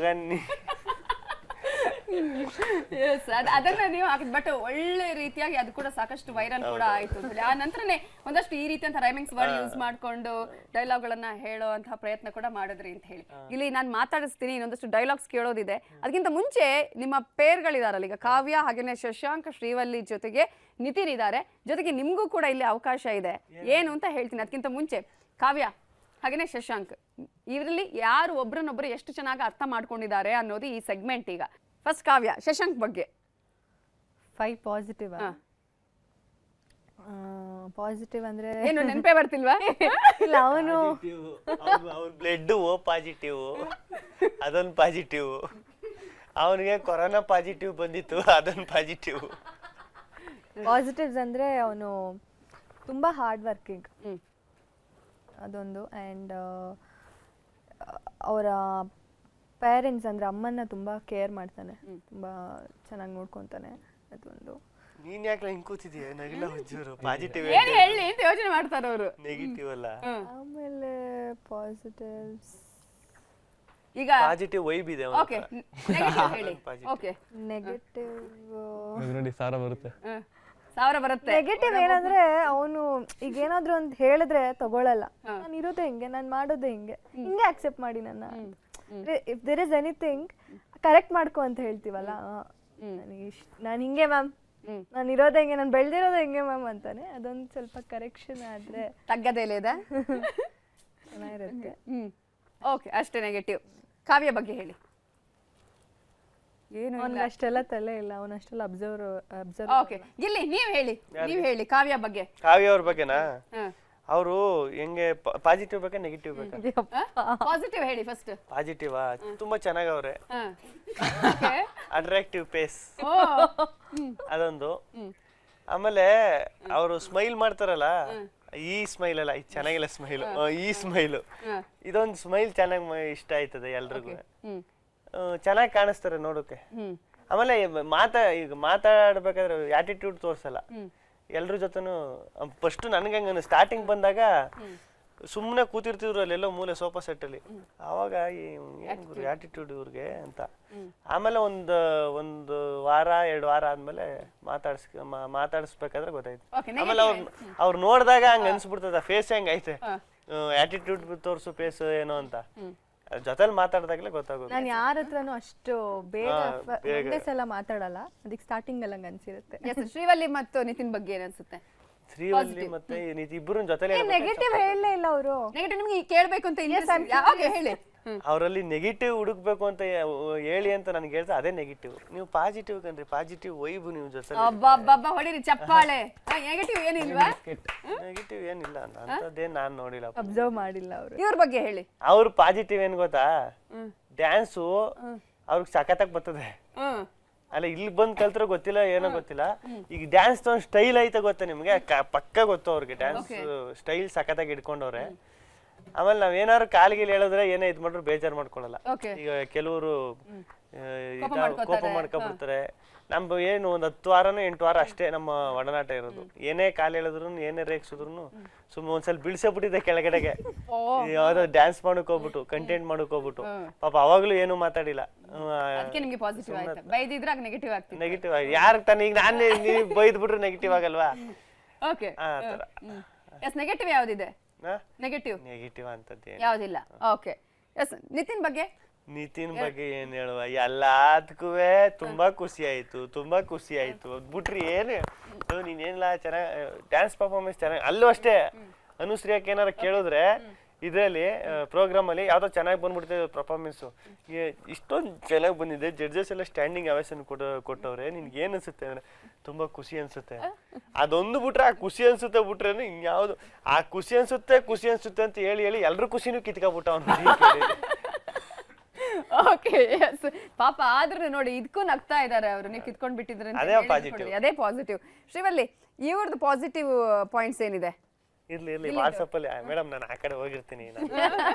ಮಗ ಅದನ್ನ ನೀವು ಬಟ್ ಒಳ್ಳೆ ರೀತಿಯಾಗಿ ಅದು ಕೂಡ ಸಾಕಷ್ಟು ವೈರಲ್ ಕೂಡ ಆಯ್ತು ಅಂತ ಹೇಳಿ ಆ ನಂತರನೇ ಒಂದಷ್ಟು ಈ ರೀತಿಯಂತ ರೈಮಿಂಗ್ಸ್ ವರ್ಡ್ ಯೂಸ್ ಮಾಡ್ಕೊಂಡು ಡೈಲಾಗ್ ಗಳನ್ನ ಹೇಳುವಂತಹ ಪ್ರಯತ್ನ ಕೂಡ ಮಾಡಿದ್ರಿ ಅಂತ ಹೇಳಿ. ಇಲ್ಲಿ ನಾನು ಮಾತಾಡಿಸ್ತೀನಿ, ಇನ್ನೊಂದಷ್ಟು ಡೈಲಾಗ್ಸ್ ಕೇಳೋದಿದೆ. ಅದಕ್ಕಿಂತ ಮುಂಚೆ ನಿಮ್ಮ ಪೇರ್ಗಳಿದಾರಲ್ಲ ಈಗ ಕಾವ್ಯ ಹಾಗೇನೆ ಶಶಾಂಕ್, ಶ್ರೀವಲ್ಲಿ ಜೊತೆಗೆ ನಿತಿನ್ ಇದ್ದಾರೆ, ಜೊತೆಗೆ ನಿಮ್ಗೂ ಕೂಡ ಇಲ್ಲಿ ಅವಕಾಶ ಇದೆ ಏನು ಅಂತ ಹೇಳ್ತೀನಿ. ಅದಕ್ಕಿಂತ ಮುಂಚೆ ಕಾವ್ಯ ಹಾಗೇನೆ ಶಶಾಂಕ್ ಇವರಲ್ಲಿ ಯಾರು ಒಬ್ರನ್ನೊಬ್ರು ಎಷ್ಟು ಚೆನ್ನಾಗಿ ಅರ್ಥ ಮಾಡ್ಕೊಂಡಿದ್ದಾರೆ ಅನ್ನೋದು ಈ ಸೆಗ್ಮೆಂಟ್. ಈಗ ಫಸ್ಟ್ ಕಾವ್ಯ, ಶಶಾಂಕ್ ಬಗ್ಗೆ 5 ಪಾಸಿಟಿವ್. ಪಾಸಿಟಿವ್ ಅಂದ್ರೆ ಏನು ನೆನಪೇ ಬರ್ತಿಲ್ವಾ? ಇಲ್ಲ, ಅವನು ಬ್ಲಡ್ ಓ ಪಾಸಿಟಿವ್, ಅದೊಂದು ಪಾಸಿಟಿವ್. ಅವನಿಗೆ ಕೊರೋನಾ ಪಾಸಿಟಿವ್ ಬಂದಿತ್ತು, ಅದೊಂದು ಪಾಸಿಟಿವ್. ಪಾಸಿಟಿವ್ಸ್ ಅಂದ್ರೆ ಅವನು ತುಂಬಾ ಹಾರ್ಡ್ ವರ್ಕಿಂಗ್, ಅದೊಂದು. ಆ್ಯಂಡ್ ಅವರ ಪೇರೆಂಟ್ಸ್ ಅಂದರೆ ಅಮ್ಮನ್ನ ತುಂಬ ಕೇರ್ ಮಾಡ್ತಾನೆ, ತುಂಬ ಚೆನ್ನಾಗಿ ನೋಡ್ಕೊತಾನೆ, ಅದೊಂದು. ನೀನ್ ಯಾಕೆ ಹಿಂಗ್ ಕೂತಿದೀಯ? ನಗಿಲ್ಲ ಹುಚ್ಚೂರು. ಪಾಸಿಟಿವ್ ಏನು ಹೇಳಿ ಅಂತ ಯೋಚನೆ ಮಾಡ್ತಾರೆ ಅವರು. ನೆಗೆಟಿವ್ ಅಲ್ಲ. ಆಮೇಲೆ ಪಾಸಿಟಿವ್ಸ್ ಈಗ ಪಾಸಿಟಿವ್ ವೈಬ್ ಇದೆ. ಓಕೆ, ನೆಗೆಟಿವ್ ಹೇಳಿ. ಓಕೆ, ನೆಗೆಟಿವ್ ನೋಡಿ ಸಾವಿರ ಬರುತ್ತೆ. 1000 ಬರುತ್ತೆ. ನೆಗೆಟಿವ್ ಏನಂದ್ರೆ ಅವನು ಈಗ ಏನಾದ್ರು ಒಂದು ಹೇಳಿದ್ರೆ ತಗೊಳಲ್ಲ. ನಾನು ಇರೋದೇ ಹಿಂಗೆ, ನಾನು ಮಾಡೋದೇ ಹಿಂಗೆ ಅಕ್ಸೆಪ್ಟ್ ಮಾಡಿ ನನ್ನ. If there is anything correct ಮಾಡ್ಕೊ ಅಂತ ಹೇಳ್ತೀವಲ್ಲ, ನಾನು ಹಿಂಗೆ ಮ್ಯಾಮ್, ನಾನು ಇರೋದೇ ಹಿಂಗೆ, ನಾನು ಬೆಳೆದಿರೋದೇ ಹಿಂಗೆ ಮ್ಯಾಮ್ ಅಂತಾನೆ. ಅದೊಂದು ಸ್ವಲ್ಪ ಕರೆಕ್ಷನ್ ಆದ್ರೆ ತಗ್ಗದೇಲೆ ಇದೆ, ಚೆನ್ನಾಗಿರುತ್ತೆ. ಓಕೆ, ಅಷ್ಟೇ ನೆಗೆಟಿವ್. ಕಾವ್ಯ ಬಗ್ಗೆ ಹೇಳಿ. ಏನು ಅವನಿಗೆ ಅಷ್ಟೆಲ್ಲ ತಲೆ ಇಲ್ಲ, ಅವನಷ್ಟೆಲ್ಲ ಅಬ್ಸರ್ವ್. ಓಕೆ, ಗಿಲ್ಲಿ ನೀವ್ ಹೇಳಿ ಕಾವ್ಯ ಬಗ್ಗೆ. ಕಾವ್ಯ ಅವ್ರ ಬಗ್ಗೆನಾ? ಅವರು ಹೆಂಗೆ ಪಾಸಿಟಿವ್ ಬೇಕಾ ನೆಗೆಟಿವ್ ಬೇಕಾ? ಪಾಸಿಟಿವ್ ಹೇಳಿ ಫಸ್ಟ್. ಪಾಸಿಟಿವ್ ತುಂಬಾ ಚೆನ್ನಾಗವ್ರೆ, ಅಟ್ರಾಕ್ಟಿವ್ ಫೇಸ್ ಅದೊಂದು. ಆಮೇಲೆ ಅವರು ಸ್ಮೈಲ್ ಮಾಡ್ತಾರಲ್ಲ, ಈ ಸ್ಮೈಲ್ ಅಲ್ಲ, ಇದು ಚೆನ್ನಾಗಿಲ್ಲ ಸ್ಮೈಲ್, ಈ ಸ್ಮೈಲು, ಇದೊಂದು ಸ್ಮೈಲ್ ಚೆನ್ನಾಗಿ ಇಷ್ಟ ಆಯ್ತದೆ ಎಲ್ರಿಗೂ. ಚೆನ್ನಾಗಿ ಕಾಣಿಸ್ತಾರೆ ನೋಡೋಕೆ. ಆಮೇಲೆ ಈಗ ಮಾತಾಡ್ಬೇಕಾದ್ರೆ ಆಟಿಟ್ಯೂಡ್ ತೋರ್ಸಲ್ಲ ಎಲ್ರ ಜೊತೆನು. ಫಸ್ಟ್ ನನ್ಗೆ ಹಂಗ ಸ್ಟಾರ್ಟಿಂಗ್ ಬಂದಾಗ ಸುಮ್ಮನೆ ಕೂತಿರ್ತಿದ್ರು ಅಲ್ಲೆಲ್ಲೋ ಮೂಲೆ ಸೋಫಾ ಸೆಟ್ ಅಲ್ಲಿ. ಅವಾಗ ಆಟಿಟ್ಯೂಡ್ ಇವ್ರಿಗೆ ಅಂತ. ಆಮೇಲೆ ಒಂದು ವಾರ 2 ವಾರ ಆದ್ಮೇಲೆ ಮಾತಾಡಿಸ್ಬೇಕಾದ್ರೆ ಗೊತ್ತಾಯ್ತು. ಆಮೇಲೆ ಅವ್ರು ನೋಡಿದಾಗ ಹಂಗ ಅನ್ಸ್ಬಿಡ್ತದ, ಫೇಸ್ ಹೆಂಗ್ ಐತೆ, ಆಟಿಟ್ಯೂಡ್ ತೋರ್ಸು ಫೇಸ್ ಏನೋ ಅಂತ. ಜೊತೆಲಿ ಮಾತಾಡ್ದಾಗ್ಲೇ ಗೊತ್ತಾಗೋದು. ನಾನು ಯಾರ ಹತ್ರನೂ ಅಷ್ಟು ಬೇಗ ಒಂದೇ ಸಲ ಮಾತಾಡಲ್ಲ, ಅದಕ್ಕೆ ಸ್ಟಾರ್ಟಿಂಗ್ ಅಲ್ಲಿ ಹಂಗ ಅನ್ಸಿರುತ್ತೆ. ಶ್ರೀವಲ್ಲಿ ಮತ್ತು ನಿತಿನ್ ಬಗ್ಗೆ ಏನ್ ಅನ್ಸುತ್ತೆ? ಶ್ರೀವಲ್ಲಿ ಮತ್ತೆ ಇಬ್ರು ಜೊತೆಲೆ ನೆಗೆಟಿವ್ ಹೇಳಲೇ ಇಲ್ಲ ಅವರು. ನೆಗೆಟಿವ್ ನಿಮ್ಗೆ ಕೇಳಬೇಕು ಅಂತ ಓಕೆ ಹೇಳಿ. ಅವರಲ್ಲಿ ನೆಗೆಟಿವ್ ಹುಡುಕ್ಬೇಕು ಅಂತ ಹೇಳಿ ಅಂತ ನನ್ಗೆ ಹೇಳ್ತಾ, ಅದೇ ನೆಗೆಟಿವ್. ನೀವು ಪಾಸಿಟಿವ್ ಕಣ್ರಿ, ಪಾಸಿಟಿವ್ ವೈಬ್ ನೀವು ಜೊತೆ. ಅಬ್ಬಬ್ಬಬ್ಬ ಹೊಡಿರಿ ಚಪ್ಪಾಳೆ. ನೆಗೆಟಿವ್ ಏನಿಲ್ವಾ? ನೆಗೆಟಿವ್ ಏನಿಲ್ಲ ಅಂತದ್ದೇನ್ ನಾನ್ ನೋಡಿಲ್ಲ, ಅಬ್ಸರ್ವ್ ಮಾಡಿಲ್ಲ ಅವರು. ಇವ್ರ ಬಗ್ಗೆ ಹೇಳಿ. ಅವ್ರ ಪಾಸಿಟಿವ್ ಏನ್ ಗೊತ್ತಾ, ಡ್ಯಾನ್ಸು ಅವ್ರಿಗೆ ಸಖತ್ತಾಗಿ ಬರ್ತದೆ. ಅಲ್ಲ ಇಲ್ಲಿ ಬಂದ್ ಕಲ್ತ್ರೆ ಗೊತ್ತಿಲ್ಲ, ಏನೋ ಗೊತ್ತಿಲ್ಲ. ಈಗ ಡ್ಯಾನ್ಸ್ ಒಂದು ಸ್ಟೈಲ್ ಐತೆ ಗೊತ್ತಾ ನಿಮ್ಗೆ? ಪಕ್ಕ ಗೊತ್ತು ಅವ್ರಿಗೆ ಡ್ಯಾನ್ಸ್ ಸ್ಟೈಲ್ ಸಖತ್ತಾಗಿ ಇಟ್ಕೊಂಡವ್ರೆ. ಆಮೇಲೆ ನಾವ್ ಏನಾದ್ರು ಕಾಲಿಗೆ ಹೇಳಿದ್ರೆ ಏನೇ ಇದ್ ಮಾಡ್ರು ಬೇಜಾರು ಮಾಡ್ಕೊಳಲ್ಲ. ಈಗ ಕೆಲವರು ಕೋಪ ಮಾಡ್ಕೊಬಿಡ್ತಾರೆ. ನಮ್ದು ಏನು 10 ವಾರನೋ 8 ವಾರ ಅಷ್ಟೇ ನಮ್ಮ ಒಡನಾಟ ಇರೋದು. ಏನೇ ಕಾಲು ಹೇಳಿದ್ರು, ಏನೇ ರೇಗ್ಸಿದ್ರು ಸುಮ್ಮನೆ ಒಂದ್ಸಲ ಬೀಳ್ಸಬಿಟ್ಟಿದೆ ಕೆಳಗಡೆಗೆ. ಯಾವ್ದೋ ಡ್ಯಾನ್ಸ್ ಮಾಡಕ್ ಹೋಗ್ಬಿಟ್ಟು, ಕಂಟೆಂಟ್ ಮಾಡಕ್ ಹೋಗ್ಬಿಟ್ಟು, ಪಾಪ ಅವಾಗ್ಲೂ ಏನು ಮಾತಾಡಿಲ್ಲ. ನೆಗೆಟಿವ್ ಆಗಿ ಯಾರು ತಾನೆ, ಈಗ ನಾನೇ ನೀವ್ ಬೈದ್ ಬಿಟ್ರೆ ನೆಗೆಟಿವ್ ಆಗಲ್ವಾ? ನೆಗೆಟಿವ್ ಯಾವ್ದಿದೆ? ನೆಗೆಟಿವ್ ಅಂತದ್ದು ಯಾವ್ದಿಲ್ಲ. ಓಕೆ, ನಿತಿನ್ ಬಗ್ಗೆ? ನಿತಿನ್ ಬಗ್ಗೆ ಏನ್ ಹೇಳುವ, ಎಲ್ಲದಕ್ಕೂ ತುಂಬಾ ಖುಷಿ ಆಯ್ತು ಬಿಟ್ರಿ ಏನು ನೀನೇನಿಲ್ಲ, ಚೆನ್ನಾಗ್ ಡ್ಯಾನ್ಸ್ ಪರ್ಫಾರ್ಮೆನ್ಸ್ ಚೆನ್ನಾಗಿ. ಅಲ್ಲೂ ಅಷ್ಟೇ, ಅನುಶ್ರೀಯಕ್ಕೆ ಏನಾರ ಕೇಳಿದ್ರೆ ಇದರಲ್ಲಿ ಪ್ರೋಗ್ರಾಮ್ ಅಲ್ಲಿ ಯಾವ್ದೋ ಚೆನ್ನಾಗಿ ಬಂದ್ಬಿಡ್ತದೆ ಪರ್ಫಾರ್ಮೆನ್ಸ್, ಇಷ್ಟೊಂದು ಚೆನ್ನಾಗಿ ಬಂದಿದೆ, ಜಡ್ಜಸ್ ಎಲ್ಲ ಸ್ಟ್ಯಾಂಡಿಂಗ್ ಅವೇಶನ್ ಕೊಟ್ಟವ್ರೆ, ನಿನ್ಗೆ ಏನ್ ಅನ್ಸುತ್ತೆ ಅಂದ್ರೆ ತುಂಬಾ ಖುಷಿ ಅನ್ಸುತ್ತೆ. ಅದೊಂದು ಬಿಟ್ರೆ, ಆ ಖುಷಿ ಅನ್ಸುತ್ತೆ ಬಿಟ್ರೆ ಇನ್ಯಾವ್ದು, ಆ ಖುಷಿ ಅನ್ಸುತ್ತೆ ಅಂತ ಹೇಳಿ ಎಲ್ರು ಖುಷಿನೂ ಕಿತ್ಕೊಬಿಟ್ಟ ಅವ್ನು. ಓಕೆ, ಪಾಪ ಆದ್ರೂ ನೋಡಿ ಇದಕ್ಕೂ ನಗ್ತಾ ಇದಾರೆ ಅವರು, ನೀವು ಕಿತ್ಕೊಂಡ್ ಬಿಟ್ಟಿದ್ರೆ. ಅದೇ ಪಾಸಿಟಿವ್. ಶ್ರೀವಲ್ಲಿ, ಇವ್ರದ್ದು ಪಾಸಿಟಿವ್ ಪಾಯಿಂಟ್ಸ್ ಏನಿದೆ? ಇರ್ಲಿ ವಾಟ್ಸಪ್ ಅಲ್ಲಿ ಮೇಡಮ್ ನಾನು ಆ ಕಡೆ ಹೋಗಿರ್ತೀನಿ ನಾನು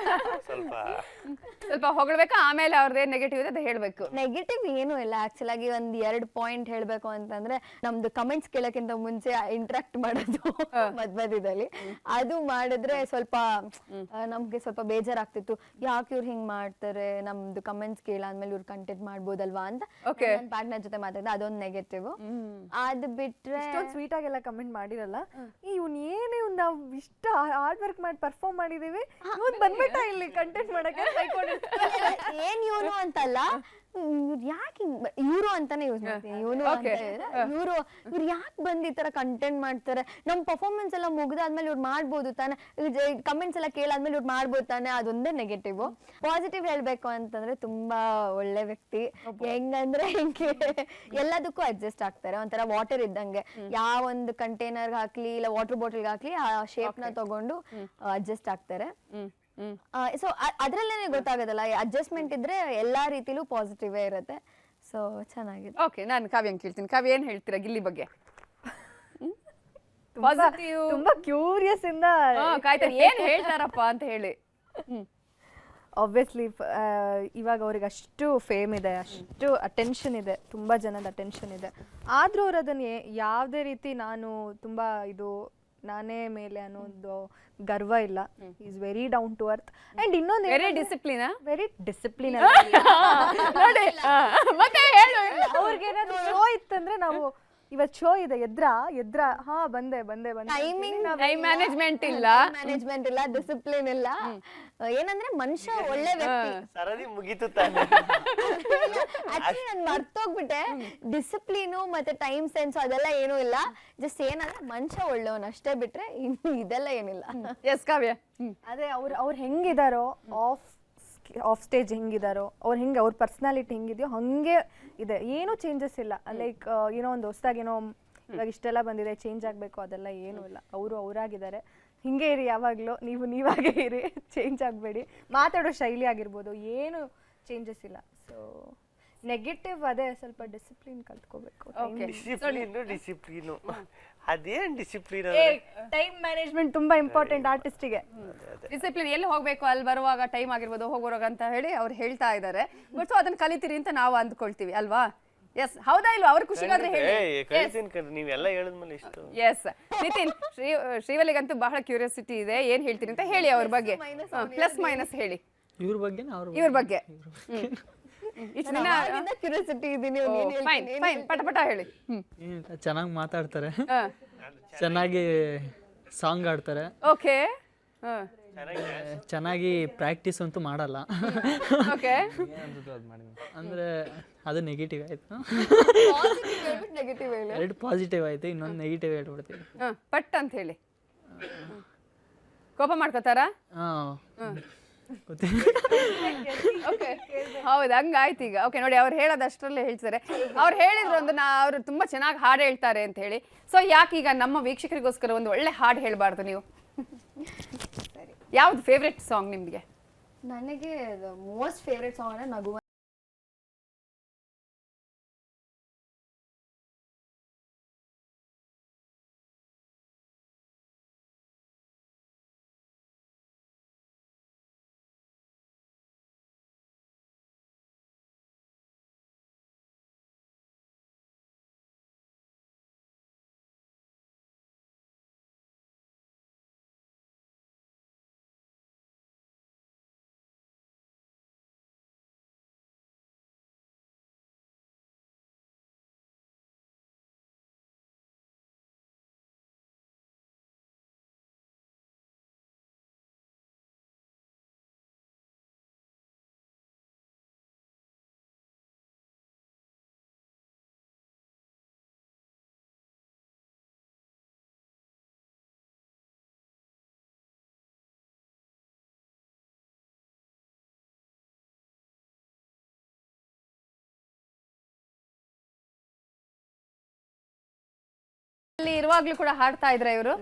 ಸ್ವಲ್ಪ ಸ್ವಲ್ಪ ಹೊಗಳ್ಬೇಕಾ, ಆಮೇಲೆ ಅವ್ರದ್ದೇನ್ ನೆಗೆಟಿವ್ ಇದೆ ಅದು ಹೇಳ್ಬೇಕು. ನೆಗೆಟಿವ್ ಏನು ಇಲ್ಲ. ಆಕ್ಚುಲ್ ಆಗಿ ಒಂದ್ 2 ಪಾಯಿಂಟ್ ಹೇಳ್ಬೇಕು ಅಂತಂದ್ರೆ, ನಮ್ದು ಕಮೆಂಟ್ಸ್ ಕೇಳಕ್ಕಿಂತ ಮುಂಚೆ ಇಂಟ್ರಾಕ್ಟ್ ಮಾಡೋದು ಮಧ್ಯದಲ್ಲಿ, ಅದು ಮಾಡಿದ್ರೆ ಸ್ವಲ್ಪ ನಮ್ಗೆ ಸ್ವಲ್ಪ ಬೇಜಾರಾಗ್ತಿತ್ತು. ಯಾಕೆ ಇವ್ರು ಹಿಂಗ್ ಮಾಡ್ತಾರೆ, ನಮ್ದು ಕಮೆಂಟ್ಸ್ ಕೇಳಾದ್ಮೇಲೆ ಇವ್ರು ಕಂಟೆಂಟ್ ಮಾಡ್ಬೋದಲ್ವಾ ಅಂತ ನನ್ನ ಪಾರ್ಟ್ನರ್ ಜೊತೆ ಮಾತಾಡಿದ್ರೆ ಅದೊಂದು ನೆಗೆಟಿವ್. ಅದ್ ಬಿಟ್ರೆ ಸ್ವೀಟ್ ಆಗೆಲ್ಲ ಕಮೆಂಟ್ ಮಾಡಿರಲ್ಲ, ಇವ್ನ್ ಏನೇ ನಾವು ಇಷ್ಟ ಹಾರ್ಡ್ ವರ್ಕ್ ಮಾಡಿ ಪರ್ಫಾರ್ಮ್ ಮಾಡಿದೀವಿ, ಇವ್ನ್ ಬಂದ್ಬಿಟ್ಟ ಇಲ್ಲಿ ಕಂಟೆಂಟ್ ಮಾಡಕ್ಕೆ ಏನ್ ಇವನು ಅಂತಲ್ಲ, ಯಾಕೆ ಇವ್ರು ಅಂತಾನೆ ಯೂಸ್ ಮಾಡ್ತೀನಿ. ಇವನು ಇವ್ರು ಯಾಕೆ ಬಂದ್ ಈ ತರ ಕಂಟೆಂಟ್ ಮಾಡ್ತಾರೆ, ನಮ್ ಪರ್ಫಾರ್ಮೆನ್ಸ್ ಎಲ್ಲ ಮುಗ್ದಾದ್ಮೇಲೆ ಇವ್ರು ಮಾಡ್ಬೋದು ತಾನೆ, ಕಮೆಂಟ್ಸ್ ಎಲ್ಲ ಕೇಳಾದ್ಮೇಲೆ ಇವ್ರು ಮಾಡ್ಬೋದು ತಾನೆ, ಅದೊಂದೇ ನೆಗೆಟಿವ್. ಪಾಸಿಟಿವ್ ಹೇಳ್ಬೇಕು ಅಂತಂದ್ರೆ ತುಂಬಾ ಒಳ್ಳೆ ವ್ಯಕ್ತಿ. ಹೆಂಗಂದ್ರೆ ಹಿಂಗೆ ಎಲ್ಲದಕ್ಕೂ ಅಡ್ಜಸ್ಟ್ ಆಗ್ತಾರೆ. ಒಂಥರ ವಾಟರ್ ಇದ್ದಂಗೆ, ಯಾವ ಒಂದು ಕಂಟೈನರ್ ಹಾಕ್ಲಿ ಇಲ್ಲ ವಾಟರ್ ಬಾಟಲ್ ಹಾಕ್ಲಿ ಆ ಶೇಪ್ ನ ತಗೊಂಡು ಅಡ್ಜಸ್ಟ್ ಆಗ್ತಾರೆ. ಸೊ ಅದ್ರಲ್ಲೇನೆ ಗೊತ್ತಾಗೋದಲ್ಲ, ಅಡ್ಜಸ್ಟ್ಮೆಂಟ್ ಇದ್ರೆ ಎಲ್ಲಾ ರೀತಿಲೂ ಪಾಸಿಟಿವ್ ಇರುತ್ತೆ. ಸೊ ಚೆನ್ನಾಗಿದೆ. ಓಕೆ, ನಾನು ಕಾವ್ಯ ಕೇಳ್ತೀನಿ. ಕಾವ್ಯ ಏನ್ ಹೇಳ್ತೀರಾ ಗಿಲ್ಲಿ ಬಗ್ಗೆ? ಪಾಸಿಟಿವ್, ತುಂಬಾ ಕ್ಯೂರಿಯಸ್ ಇಂದ ಕಾಯ್ತಾರೆ ಏನ್ ಹೇಳ್ತಾರಪ್ಪ ಅಂತ ಹೇಳಿ. ಆಬ್ವಿಯಸ್ಲಿ ಇವಾಗ ಅವ್ರಿಗೆ ಅಷ್ಟು ಫೇಮ್ ಇದೆ, ಅಷ್ಟು ಅಟೆನ್ಷನ್ ಇದೆ, ತುಂಬ ಜನದ ಅಟೆನ್ಷನ್ ಇದೆ. ಆದರೂ ಅವ್ರು ಅದನ್ನು ಯಾವುದೇ ರೀತಿ ನಾನು ತುಂಬ ಇದು ನಾನೇ ಮೇಲೆ ಅನ್ನೋದು ಗರ್ವ ಇಲ್ಲ. Is very down to earth. And ಇನ್ನೊಂದು ವೆರಿ ಡಿಸಿಪ್ಲಿನ್ ಮತ್ತೆ ಹೇಳು. ಅವ್ರಿಗೆ ಏನಾದ್ರು ಶೋ ಇತ್ತಂದ್ರೆ, ನಾವು ಇವತ್ತು ಶೋ ಇದೆ ಎದ್ರ ಹಾ ಬಂದೆ ಟೈಮ್ ಮ್ಯಾನೇಜ್ಮೆಂಟ್ ಇಲ್ಲ, ಡಿಸಿಪ್ಲಿನ್ ಇಲ್ಲ. ಏನಂದ್ರೆ ಮನುಷ್ಯ ಒಳ್ಳೆ ವ್ಯಕ್ತಿ. ಸರದಿ ಮುಗೀತು ತಾನೆ. ಆಕ್ಚುಲಿ ನಾನು ಮರ್ತೋಗ್ಬಿಟ್ಟೆ, ಡಿಸಿಪ್ಲಿನು ಮತ್ತೆ ಟೈಮ್ ಸೆನ್ಸ್ ಅದೆಲ್ಲ ಏನೂ ಇಲ್ಲ. ಜಸ್ಟ್ ಏನಂದ್ರೆ ಮನುಷ್ಯ ಒಳ್ಳೆಯವನು ಅಷ್ಟೇ, ಬಿಟ್ರೆ ಇನ್ನು ಇದೆಲ್ಲ ಏನಿಲ್ಲ. ಎಸ್ ಕಾವ್ಯ, ಅದೇ ಅವ್ರು ಹೆಂಗಿದಾರೋ ಆಫ್ ಸ್ಟೇಜ್ ಹೆಂಗಿದಾರೋ, ಅವ್ರ ಪರ್ಸನಾಲಿಟಿ ಹೆಂಗಿದೆಯೋ ಹಂಗೆ ಇದೆ, ಏನೂ ಚೇಂಜಸ್ ಇಲ್ಲ. ಲೈಕ್ ಏನೋ ಒಂದು ಹೊಸದಾಗೇನೋ ಇವಾಗ ಇಷ್ಟೆಲ್ಲ ಬಂದಿದೆ ಚೇಂಜ್ ಆಗಬೇಕು ಅದೆಲ್ಲ ಏನೂ ಇಲ್ಲ. ಅವರಾಗಿದ್ದಾರೆ, ಹಿಂಗೆ ಇರಿ ಯಾವಾಗಲೂ, ನೀವಾಗೇ ಇರಿ, ಚೇಂಜ್ ಆಗಬೇಡಿ. ಮಾತಾಡೋ ಶೈಲಿ ಆಗಿರ್ಬೋದು ಏನು ಚೇಂಜಸ್ ಇಲ್ಲ. ಸೊ ನೆಗೆಟಿವ್ ಅದೇ ಸ್ವಲ್ಪ ಡಿಸಿಪ್ಲಿನ್ ಕಲ್ತ್ಕೋಬೇಕು. ಡಿಸಿಪ್ಲಿನು ಅದೇನ್ ಡಿಸಿಪ್ಲಿನ್? ಟೈಮ್ ಮ್ಯಾನೇಜ್ಮೆಂಟ್ ತುಂಬಾ ಇಂಪಾರ್ಟೆಂಟ್ ಆರ್ಟಿಸ್ಟಿಗೆ. ಡಿಸಿಪ್ಲಿನ್ ಎಲ್ಲಿ ಹೋಗ್ಬೇಕು ಅಲ್ಲಿ ಬರುವಾಗ ಟೈಮ್ ಆಗಿರ್ಬೋದು, ಹೋಗೋವಾಗ ಅಂತ ಹೇಳಿ ಅವ್ರು ಹೇಳ್ತಾ ಇದ್ದಾರೆ. ಬಟ್ ಸೊ ಅದನ್ನ ಕಲಿತೀರಿ ಅಂತ ನಾವು ಅಂದ್ಕೊಳ್ತೀವಿ ಅಲ್ವಾ? ಎಸ್, ಹೌದಾ ಇಲ್ವಾ? ಅವ್ರ ಖುಷಿಗಾದ್ರೆ ಹೇಳಿ. ನೀವೆಲ್ಲ ಹೇಳಿದ್ಮೇಲೆ ಇಷ್ಟು. ಎಸ್ ನಿತಿನ್, ಶ್ರೀವಲ್ಲಿಗಂತೂ ಬಹಳ ಕ್ಯೂರಿಯಾಸಿಟಿ ಇದೆ, ಏನ್ ಹೇಳ್ತೀನಿ ಅಂತ ಹೇಳಿ ಅವ್ರ ಬಗ್ಗೆ. ಪ್ಲಸ್ ಮೈನಸ್ ಹೇಳಿ ಇವ್ರ ಬಗ್ಗೆ ಇವ್ರ ಬಗ್ಗೆ. ಕ್ಯೂರಿಯಾಸಿಟಿ ಇದೀನಿ. ಪಟ ಹೇಳಿ. ಚೆನ್ನಾಗಿ ಮಾತಾಡ್ತಾರೆ, ಚೆನ್ನಾಗಿ ಸಾಂಗ್ ಆಡ್ತಾರೆ, ಓಕೆ, ಚೆನ್ನಾಗಿ ಪ್ರಾಕ್ಟೀಸ್ ಅಂತೂ ಮಾಡಲ್ಲ. ಓಕೆ, ಅಂದ್ರೆ ಅದು ನೆಗೆಟಿವ್ ಆಯ್ತು. ನೆಗೆಟಿವ್ ಹೇಳಿ. 2 ಪಾಸಿಟಿವ್ ಆಯ್ತು, ಇನ್ನೊಂದು ನೆಗೆಟಿವ್ ಹೇಳ್ಬಿಡ್ತೀವಿ. ಪಟ್ ಅಂತ ಹೇಳಿ. ಕೋಪ ಮಾಡ್ಕೋತಾರ? ಹೌದು, ಹಂಗಾಯ್ತು ಈಗ. ಓಕೆ ನೋಡಿ, ಅವ್ರು ಹೇಳೋದಷ್ಟರಲ್ಲೇ ಹೇಳ್ತಾರೆ. ಅವ್ರು ಹೇಳಿದ್ರು ಒಂದು ಅವ್ರು ತುಂಬಾ ಚೆನ್ನಾಗಿ ಹಾಡು ಹೇಳ್ತಾರೆ ಅಂತ ಹೇಳಿ. ಸೊ ಯಾಕೆ ಈಗ ನಮ್ಮ ವೀಕ್ಷಕರಿಗೋಸ್ಕರ ಒಂದು ಒಳ್ಳೆ ಹಾಡು ಹೇಳ್ಬಾರ್ದು ನೀವು? ಯಾವ್ದು ಫೇವ್ರೆಟ್ ಸಾಂಗ್ ನಿಮ್ಗೆ? ನನಗೆ ಮೋಸ್ಟ್ ಫೇವ್ರೆಟ್ ಸಾಂಗ್ ಅಂದ್ರೆ ನಗುವ. ಇರುವಾಗ್ಲೂ ಕೂಡ ಹಾಡ್ತಾ ಇದ್ರ ಇವರು?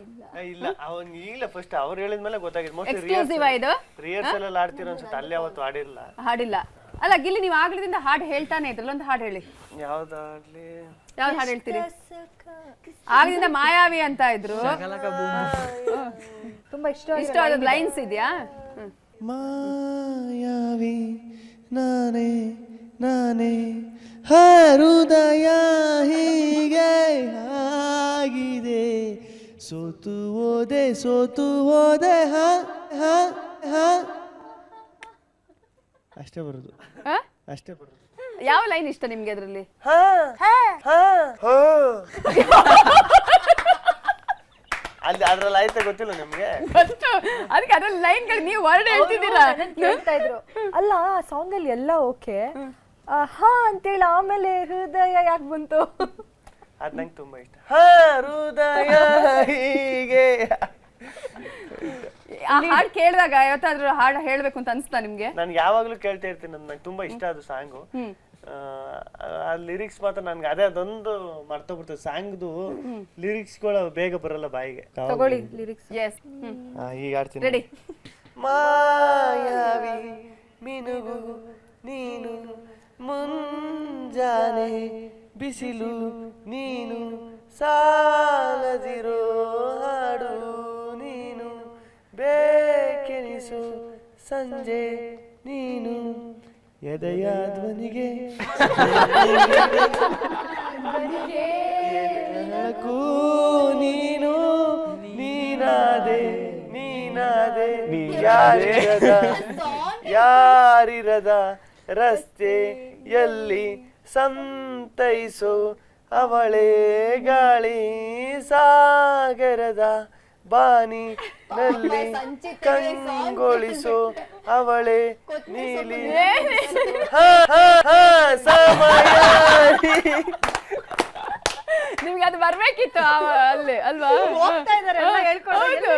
ಇಲ್ಲ, ಅವನ್ ಈಗಲೇ ಫಸ್ಟ್ ಅವ್ರು ಹೇಳಿದ್ಮೇಲೆ ಗೊತ್ತಾಗಿದೆ. ಎಕ್ಸ್ಕ್ಲೂಸಿವ್ ಇದು. ರಿಹರ್ಸಲ್ ಅಲ್ಲಿ ಆಡ್ತಿರೋ ಅನ್ಸುತ್ತೆ, ಅಲ್ಲಿ ಅವತ್ತು ಆಡಿಲ್ಲ. ಹಾಡಿಲ್ಲ. ಅಲ್ಲ ಗಿಲ್ಲಿ ನೀವು ಆಗ್ಲಿದಿಂದ ಹಾಡು ಹೇಳ್ತಾನೆ ಇದ್ರಲ್ಲ, ಒಂದು ಹಾಡು ಹೇಳಿ. ಯಾವ್ದಾಗ್ಲಿ? ಯಾವ್ದು ಹಾಡು ಹೇಳ್ತೀರಿ? ಆಗ್ಲಿಂದ ಮಾಯಾವಿ ಅಂತ ಇದ್ರು, ತುಂಬಾ ಇಷ್ಟ ಆದ ಲೈನ್ಸ್ ಇದೆಯಾ? ಮಾಯಾವಿ ನಾನೇ ನಾನೇ ಹೃದಯ ಹೀಗೆ ಆಗಿದೆ, ಸೋತು ಹೋದೆ ಹ ಹ ಹ. ಅಷ್ಟೇ ಬರೋದು, ಅಷ್ಟೇ ಬರೋದು. ಯಾವ ಲೈನ್ ಇಷ್ಟ ನಿಮ್ಗೆ ಅದ್ರಲ್ಲಿ? ಅಲ್ಲಿ ಅದ್ರಲ್ಲಿ ಆಯ್ತಾ ಗೊತ್ತಿಲ್ಲ ನಿಮ್ಗೆ? ಗೊತ್ತು, ಅದಕ್ಕೆ ಅದ್ರಲ್ಲಿ ಲೈನ್ಗಳು ನೀವು ವರ್ಡ್ ಹೇಳ್ತಿದ್ದೀರಾ. ಕೇಳ್ತಾ ಇದ್ರು ಅಲ್ಲ ಸಾಂಗ್ ಅಲ್ಲಿ ಎಲ್ಲ ಓಕೆ ಹಾ ಅಂತೇಳಿ ಆಮೇಲೆ ಹೃದಯ ಯಾಕೆ ಬಂತು? ಅದ್ ನಂಗೆ ತುಂಬಾ ಇಷ್ಟ. ಹೃದಯ ಹೀಗೆ. ಆ ಹಾಡು ಕೇಳಿದಾಗ ಯಾವತ್ತಾದ್ರೂ ಹಾಡು ಹೇಳ್ಬೇಕು ಅಂತ ಅನ್ಸ್ತಾ ನಿಮ್ಗೆ? ನನ್ಗೆ ಯಾವಾಗ್ಲೂ ಕೇಳ್ತಾ ಇರ್ತೀನಿ, ನಂಗೆ ತುಂಬಾ ಇಷ್ಟ ಅದು ಸಾಂಗು. ಆ ಲಿರಿಕ್ಸ್ ಮಾತ್ರ ನನ್ಗೆ ಅದೊಂದು ಮರ್ತೋಗ್ಬಿಡ್ತದೆ. ಸಾಂಗ್ದು ಲಿರಿಕ್ಸ್ಗಳು ಬೇಗ ಬರಲ್ಲ ಬಾಯಿಗೆ. ತಗೊಳ್ಳಿ ಲಿರಿಕ್ಸ್. ಎಸ್, ಈಗ ಆಡ್ತೀನಿ. ರೆಡಿ. ಮಾಯಾವಿ ಮಿನುಗು ನೀನು, ಮುಂಜಾನೆ ಬಿಸಿಲು ನೀನು, ಸಾಲದಿರೋ ಹಾಡು ನೀನು, ಬೇಕೆನಿಸು ಸಂಜೆ ನೀನು, ಎದೆಯ ಧ್ವನಿಗೆ ಬೆಳಕು ನೀನು, ನೀನಾದೆ ನೀನಾದೆ ಯಾರಿರದ ರಸ್ತೆಯಲ್ಲಿ ಸಂತೈಸು ಅವಳೇ ಗಾಳಿ, ಸಾಗರದ ಬಾನಿನಲ್ಲಿ ಕಂಗೊಳಿಸು ಅವಳೇ ನೀಲಿ ಸಮಯ. ನಿಮ್ಗೆ ಅದು ಬರ್ಬೇಕಿತ್ತು ಅಲ್ಲಿ ಅಲ್ವಾ? ಹೋಗ್ತಾ ಇದಾರೆ ಎಲ್ಲ ಹೇಳ್ಕೊಂಡು.